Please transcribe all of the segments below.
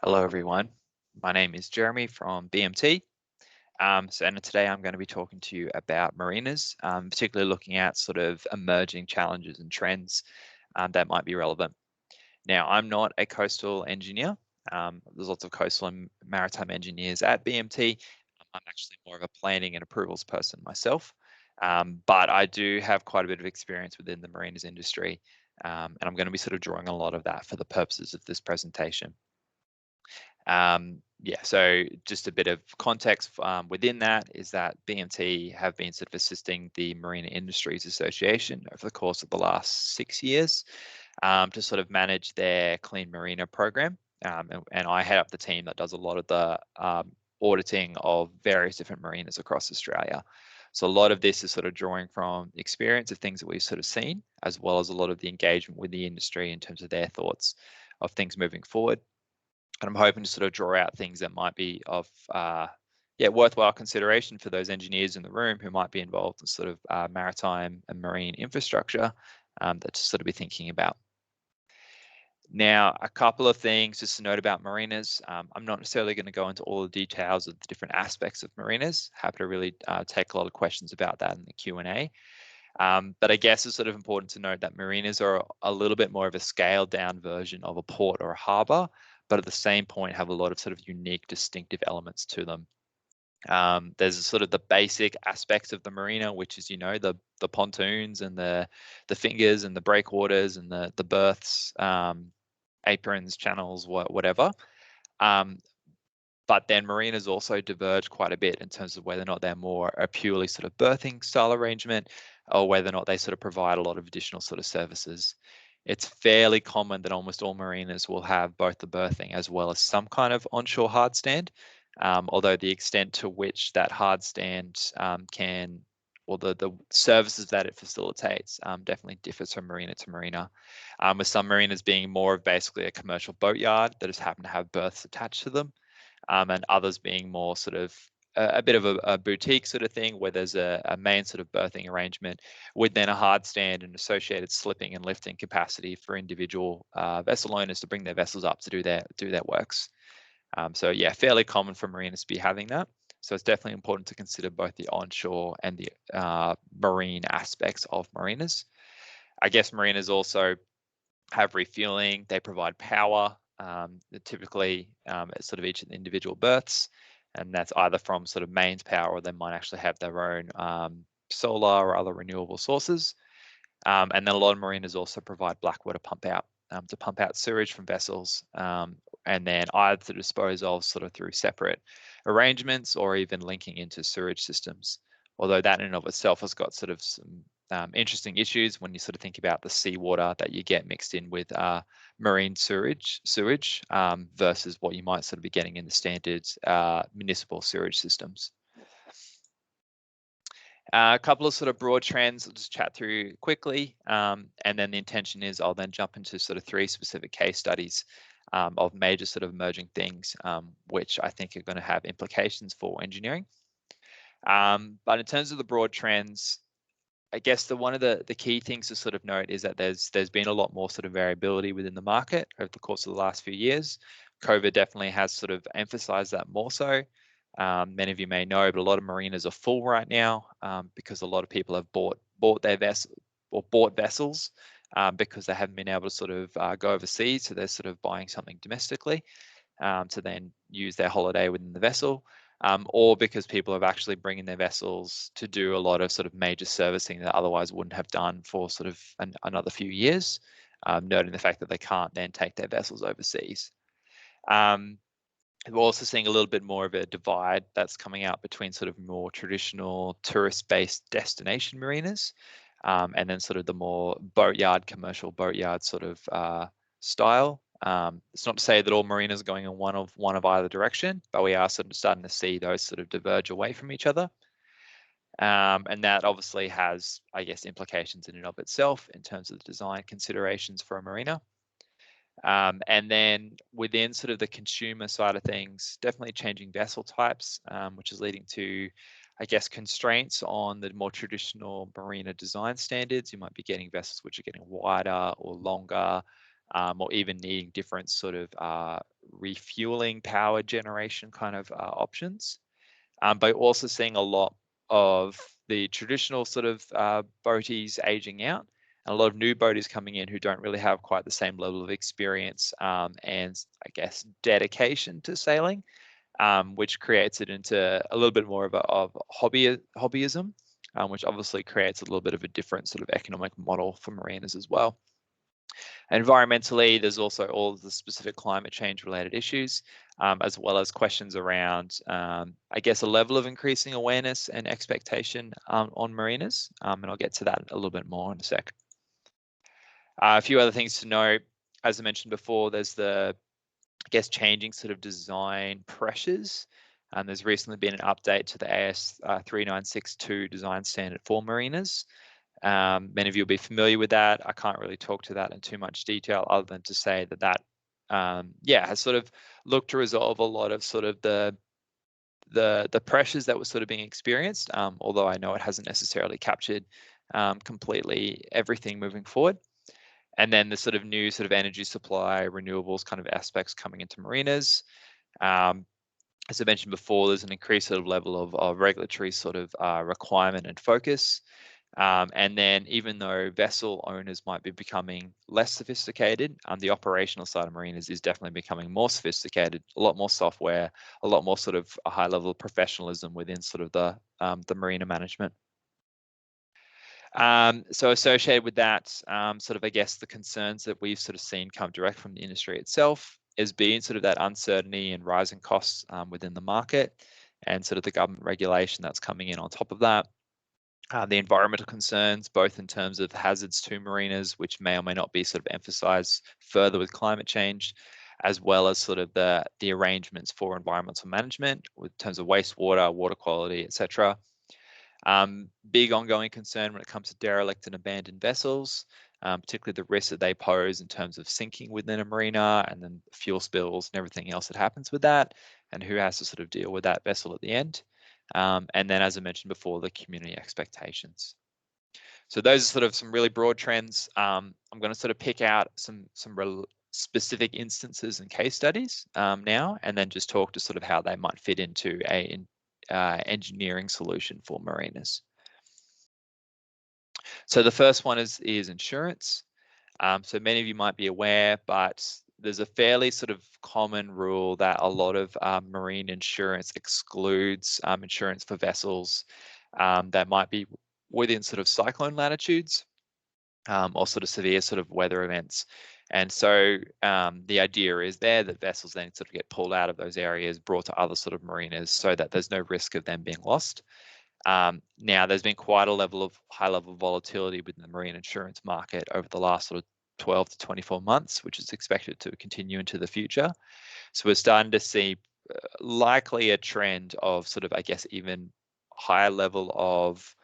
Hello, everyone. My name is Jeremy from BMT. And today I'm going to be talking to you about marinas, particularly looking at sort of emerging challenges and trends that might be relevant. Now, I'm not a coastal engineer. There's lots of coastal and maritime engineers at BMT. I'm actually more of a planning and approvals person myself, but I do have quite a bit of experience within the marinas industry, and I'm going to be sort of drawing a lot of that for the purposes of this presentation. So just a bit of context within that is that BMT have been sort of assisting the Marina Industries Association over the course of the last 6 years to sort of manage their Clean Marina program. And I head up the team that does a lot of the auditing of various different marinas across Australia. So a lot of this is sort of drawing from experience of things that we've sort of seen, as well as a lot of the engagement with the industry in terms of their thoughts of things moving forward. And I'm hoping to sort of draw out things that might be of worthwhile consideration for those engineers in the room who might be involved in sort of maritime and marine infrastructure that to sort of be thinking about. Now, a couple of things just to note about marinas. I'm not necessarily going to go into all the details of the different aspects of marinas. Happy to really take a lot of questions about that in the Q&A. But I guess it's sort of important to note that marinas are a little bit more of a scaled down version of a port or a harbour, but at the same point have a lot of sort of unique, distinctive elements to them. There's sort of the basic aspects of the marina, which is, the pontoons and the fingers and the breakwaters and the berths, aprons, channels, whatever. But then marinas also diverge quite a bit in terms of whether or not they're more a purely sort of berthing style arrangement or whether or not they sort of provide a lot of additional sort of services. It's fairly common that almost all marinas will have both the berthing as well as some kind of onshore hard stand, although the extent to which that hard stand the services that it facilitates definitely differs from marina to marina, with some marinas being more of basically a commercial boatyard that just happen to have berths attached to them, and others being more sort of a bit of a boutique sort of thing where there's a main sort of berthing arrangement with then a hard stand and associated slipping and lifting capacity for individual vessel owners to bring their vessels up to do their works. So yeah, fairly common for marinas to be having that. So it's definitely important to consider both the onshore and the marine aspects of marinas. I guess marinas also have refueling. They provide power, typically at sort of each of the individual berths, and that's either from sort of mains power or they might actually have their own solar or other renewable sources. And then a lot of marinas also provide blackwater pump out to pump out sewage from vessels, and then either to dispose of sort of through separate arrangements or even linking into sewage systems. Although that in and of itself has got sort of some interesting issues when you sort of think about the seawater that you get mixed in with marine sewage versus what you might sort of be getting in the standard municipal sewage systems. A couple of sort of broad trends I'll just chat through quickly, and then the intention is I'll then jump into sort of 3 specific case studies of major sort of emerging things, which I think are going to have implications for engineering. But in terms of the broad trends, I guess one of the key things to sort of note is that there's been a lot more sort of variability within the market over the course of the last few years. COVID definitely has sort of emphasized that more so. Many of you may know, but a lot of marinas are full right now because a lot of people have bought their vessel or bought vessels because they haven't been able to sort of go overseas, so they're sort of buying something domestically to then use their holiday within the vessel. Or because people are actually bringing their vessels to do a lot of sort of major servicing that otherwise wouldn't have done for sort of another few years, noting the fact that they can't then take their vessels overseas. We're also seeing a little bit more of a divide that's coming out between sort of more traditional tourist-based destination marinas and then sort of the more commercial boatyard sort of style. It's not to say that all marinas are going in one of either direction, but we are sort of starting to see those sort of diverge away from each other. And that obviously has, I guess, implications in and of itself in terms of the design considerations for a marina. And then within sort of the consumer side of things, definitely changing vessel types, which is leading to, I guess, constraints on the more traditional marina design standards. You might be getting vessels which are getting wider or longer, or even needing different sort of refueling power generation kind of options. But also seeing a lot of the traditional sort of boaties aging out, and a lot of new boaties coming in who don't really have quite the same level of experience and I guess dedication to sailing, which creates it into a little bit more of hobbyism, which obviously creates a little bit of a different sort of economic model for marinas as well. Environmentally, there's also all of the specific climate change related issues, as well as questions around, I guess, a level of increasing awareness and expectation on marinas. And I'll get to that a little bit more in a sec. A few other things to note, as I mentioned before, there's the, I guess, changing sort of design pressures. There's recently been an update to the AS 3962 design standard for marinas. Many of you will be familiar with that. I can't really talk to that in too much detail other than to say that has sort of looked to resolve a lot of sort of the pressures that were sort of being experienced, although I know it hasn't necessarily captured completely everything moving forward. And then the sort of new sort of energy supply, renewables kind of aspects coming into marinas. As I mentioned before, there's an increased sort of level of regulatory sort of requirement and focus. And then even though vessel owners might be becoming less sophisticated, the operational side of marinas is definitely becoming more sophisticated, a lot more software, a lot more sort of a high level of professionalism within sort of the marina management. So associated with that, sort of, I guess, the concerns that we've sort of seen come direct from the industry itself is being sort of that uncertainty and rising costs within the market, and sort of the government regulation that's coming in on top of that. The environmental concerns, both in terms of hazards to marinas, which may or may not be sort of emphasized further with climate change, as well as sort of the arrangements for environmental management with terms of wastewater, water quality, etc. Big ongoing concern when it comes to derelict and abandoned vessels, particularly the risks that they pose in terms of sinking within a marina, and then fuel spills and everything else that happens with that, and who has to sort of deal with that vessel at the end. And then, as I mentioned before, the community expectations. So those are sort of some really broad trends. I'm going to sort of pick out some real specific instances and case studies now, and then just talk to sort of how they might fit into a engineering solution for marinas. So the first one is insurance. So many of you might be aware, but there's a fairly sort of common rule that a lot of marine insurance excludes insurance for vessels that might be within sort of cyclone latitudes or sort of severe sort of weather events. And so the idea is there that vessels then sort of get pulled out of those areas, brought to other sort of marinas so that there's no risk of them being lost. Now, there's been quite a high level of volatility within the marine insurance market over the last sort of 12 to 24 months, which is expected to continue into the future. So we're starting to see likely a trend of sort of, I guess, even higher level of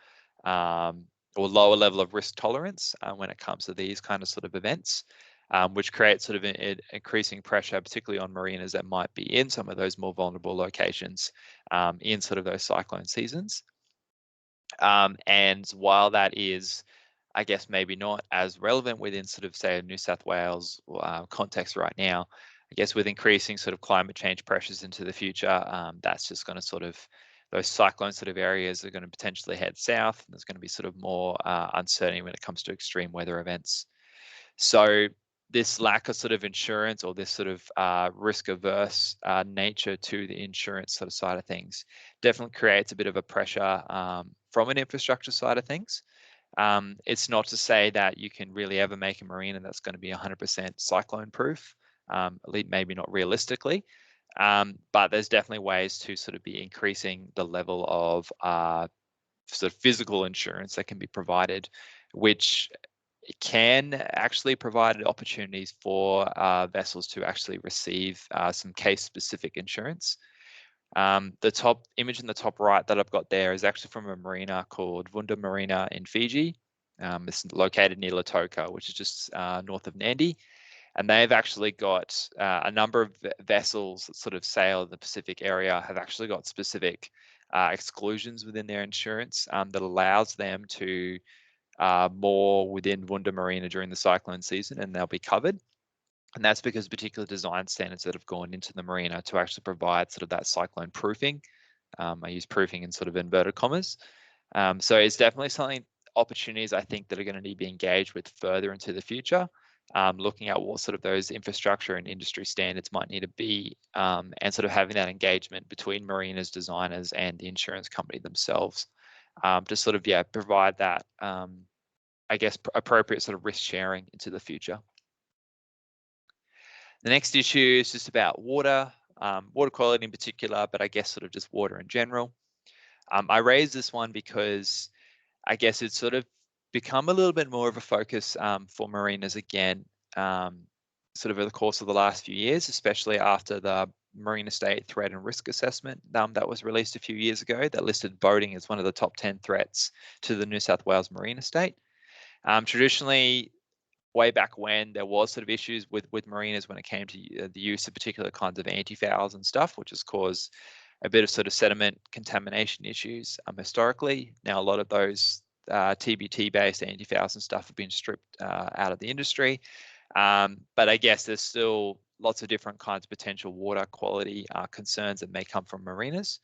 or lower level of risk tolerance when it comes to these kind of sort of events, which creates sort of an increasing pressure, particularly on marinas that might be in some of those more vulnerable locations in sort of those cyclone seasons. And while that is, I guess, maybe not as relevant within sort of, say, a New South Wales context right now, I guess with increasing sort of climate change pressures into the future, that's just going to sort of, those cyclone sort of areas are going to potentially head south, and there's going to be sort of more uncertainty when it comes to extreme weather events. So this lack of sort of insurance, or this sort of risk averse nature to the insurance sort of side of things definitely creates a bit of a pressure from an infrastructure side of things. It's not to say that you can really ever make a marina that's going to be 100% cyclone proof, at least maybe not realistically, but there's definitely ways to sort of be increasing the level of sort of physical insurance that can be provided, which can actually provide opportunities for vessels to actually receive some case-specific insurance. The top image in the top right that I've got there is actually from a marina called Vunda Marina in Fiji. It's located near Lautoka, which is just north of Nadi. And they've actually got a number of vessels that sort of sail in the Pacific area have actually got specific exclusions within their insurance that allows them to moor within Vunda Marina during the cyclone season, and they'll be covered. And that's because particular design standards that have gone into the marina to actually provide sort of that cyclone proofing. I use proofing in sort of inverted commas. So it's definitely something, opportunities I think that are going to need to be engaged with further into the future, looking at what sort of those infrastructure and industry standards might need to be, and sort of having that engagement between marinas, designers, and the insurance company themselves, to sort of, provide that, I guess, appropriate sort of risk sharing into the future. The next issue is just about water, water quality in particular, but I guess sort of just water in general. I raised this one because I guess it's sort of become a little bit more of a focus, for marinas again, sort of over the course of the last few years, especially after the Marina State Threat and Risk Assessment that was released a few years ago that listed boating as one of the top 10 threats to the New South Wales Marina State. Traditionally, way back when, there was sort of issues with marinas when it came to the use of particular kinds of antifouls and stuff, which has caused a bit of sort of sediment contamination issues historically. Now, a lot of those TBT-based antifouls and stuff have been stripped out of the industry. But I guess there's still lots of different kinds of potential water quality concerns that may come from marinas.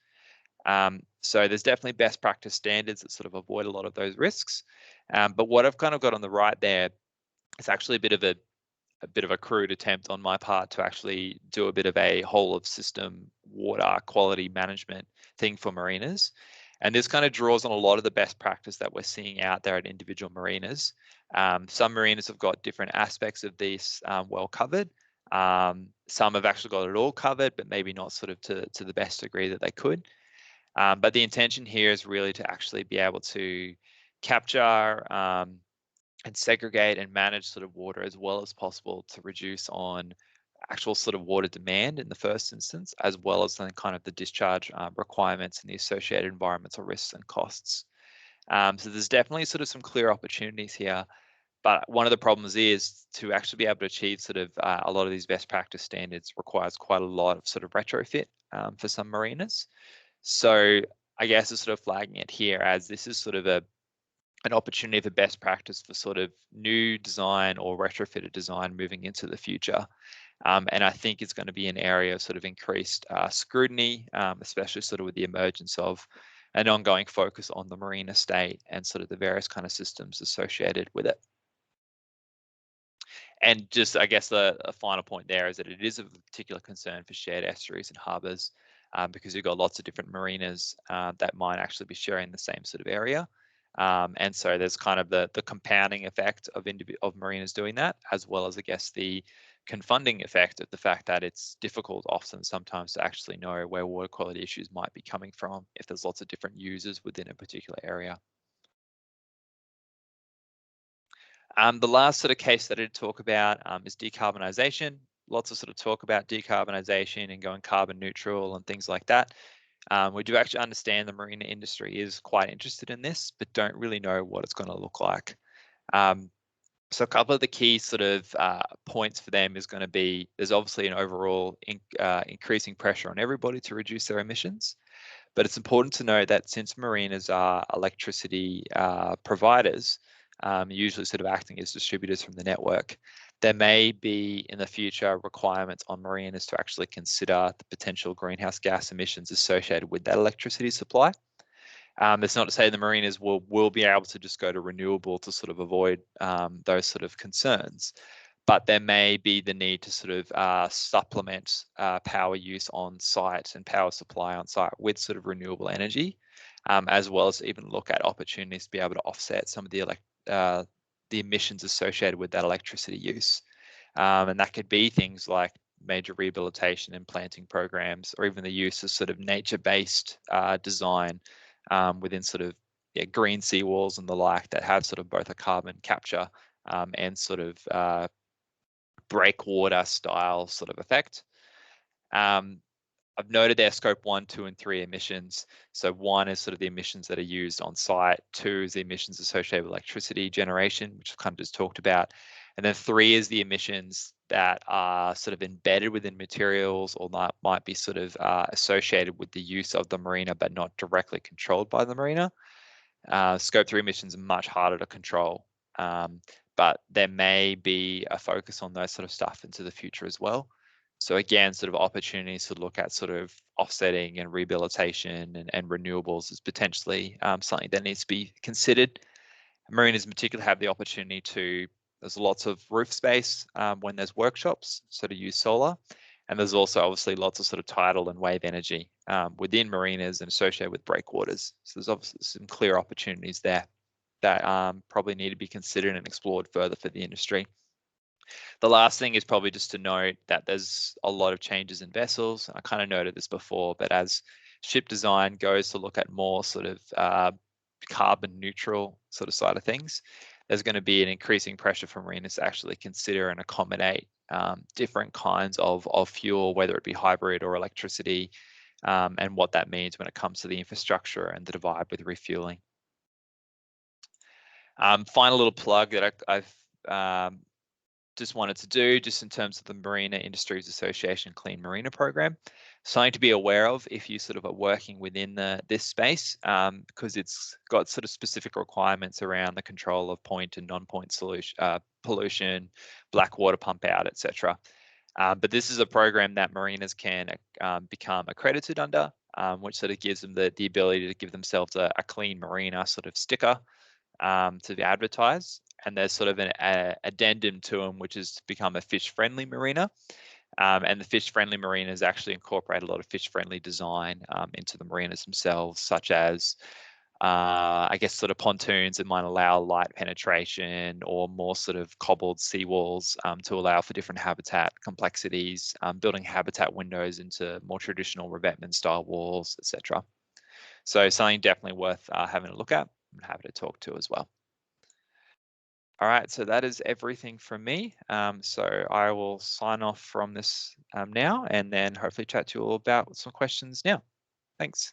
So there's definitely best practice standards that sort of avoid a lot of those risks. But what I've kind of got on the right there, it's actually a bit of a crude attempt on my part to actually do a bit of a whole of system water quality management thing for marinas. And this kind of draws on a lot of the best practice that we're seeing out there at individual marinas. Some marinas have got different aspects of this well covered. Some have actually got it all covered, but maybe not sort of to the best degree that they could. But the intention here is really to actually be able to capture and segregate and manage sort of water as well as possible to reduce on actual sort of water demand in the first instance, as well as then kind of the discharge requirements and the associated environmental risks and costs. So there's definitely sort of some clear opportunities here. But one of the problems is to actually be able to achieve sort of a lot of these best practice standards requires quite a lot of sort of retrofit for some marinas. So I guess it's sort of flagging it here as this is sort of an opportunity for best practice for sort of new design or retrofitted design moving into the future. And I think it's going to be an area of sort of increased scrutiny, especially sort of with the emergence of an ongoing focus on the marine estate and sort of the various kind of systems associated with it. And just, I guess, a final point there is that it is of particular concern for shared estuaries and harbours, because you've got lots of different marinas that might actually be sharing the same sort of area. And so there's kind of the compounding effect of marinas doing that, as well as, I guess, the confounding effect of the fact that it's difficult often sometimes to actually know where water quality issues might be coming from if there's lots of different users within a particular area. The last sort of case that I did talk about is decarbonisation. Lots of sort of talk about decarbonisation and going carbon neutral and things like that. We do actually understand the marine industry is quite interested in this, but don't really know what it's going to look like. So a couple of the key sort of points for them is going to be, there's obviously an overall increasing pressure on everybody to reduce their emissions. But it's important to note that since marinas are electricity providers, usually sort of acting as distributors from the network, there may be in the future requirements on marinas to actually consider the potential greenhouse gas emissions associated with that electricity supply. It's not to say the marinas will be able to just go to renewable to sort of avoid those sort of concerns, but there may be the need to sort of supplement power use on site and power supply on site with sort of renewable energy, as well as even look at opportunities to be able to offset some of the emissions associated with that electricity use. And that could be things like major rehabilitation and planting programs, or even the use of sort of nature-based design within sort of green seawalls and the like that have sort of both a carbon capture and sort of breakwater style sort of effect. I've noted their scope 1, 2, and 3 emissions. So 1 is sort of the emissions that are used on site. 2 is the emissions associated with electricity generation, which I've kind of just talked about. And then 3 is the emissions that are sort of embedded within materials or might be sort of associated with the use of the marina, but not directly controlled by the marina. Scope 3 emissions are much harder to control. but there may be a focus on those sort of stuff into the future as well. So again, sort of opportunities to look at sort of offsetting and rehabilitation and renewables is potentially something that needs to be considered. Marinas in particular have the opportunity to, there's lots of roof space when there's workshops, so to use solar. And there's also obviously lots of sort of tidal and wave energy within marinas and associated with breakwaters. So there's obviously some clear opportunities there that probably need to be considered and explored further for the industry. The last thing is probably just to note that there's a lot of changes in vessels. I kind of noted this before, but as ship design goes to look at more sort of carbon neutral sort of side of things, there's going to be an increasing pressure for marinas to actually consider and accommodate different kinds of fuel, whether it be hybrid or electricity, and what that means when it comes to the infrastructure and the divide with refueling. Final little plug that I've just wanted to do, just in terms of the Marina Industries Association Clean Marina program. Something to be aware of if you sort of are working within this space, because it's got sort of specific requirements around the control of point and non-point pollution, black water pump out, etc. But this is a program that marinas can become accredited under, which sort of gives them the ability to give themselves a clean marina sort of sticker to be advertised. And there's sort of an addendum to them, which is to become a fish-friendly marina. And the fish-friendly marinas actually incorporate a lot of fish-friendly design into the marinas themselves, such as, I guess, sort of pontoons that might allow light penetration, or more sort of cobbled seawalls to allow for different habitat complexities, building habitat windows into more traditional revetment-style walls, etc. So something definitely worth having a look at and happy to talk to as well. All right, so that is everything from me. So I will sign off from this now, and then hopefully chat to you all about some questions now. Thanks.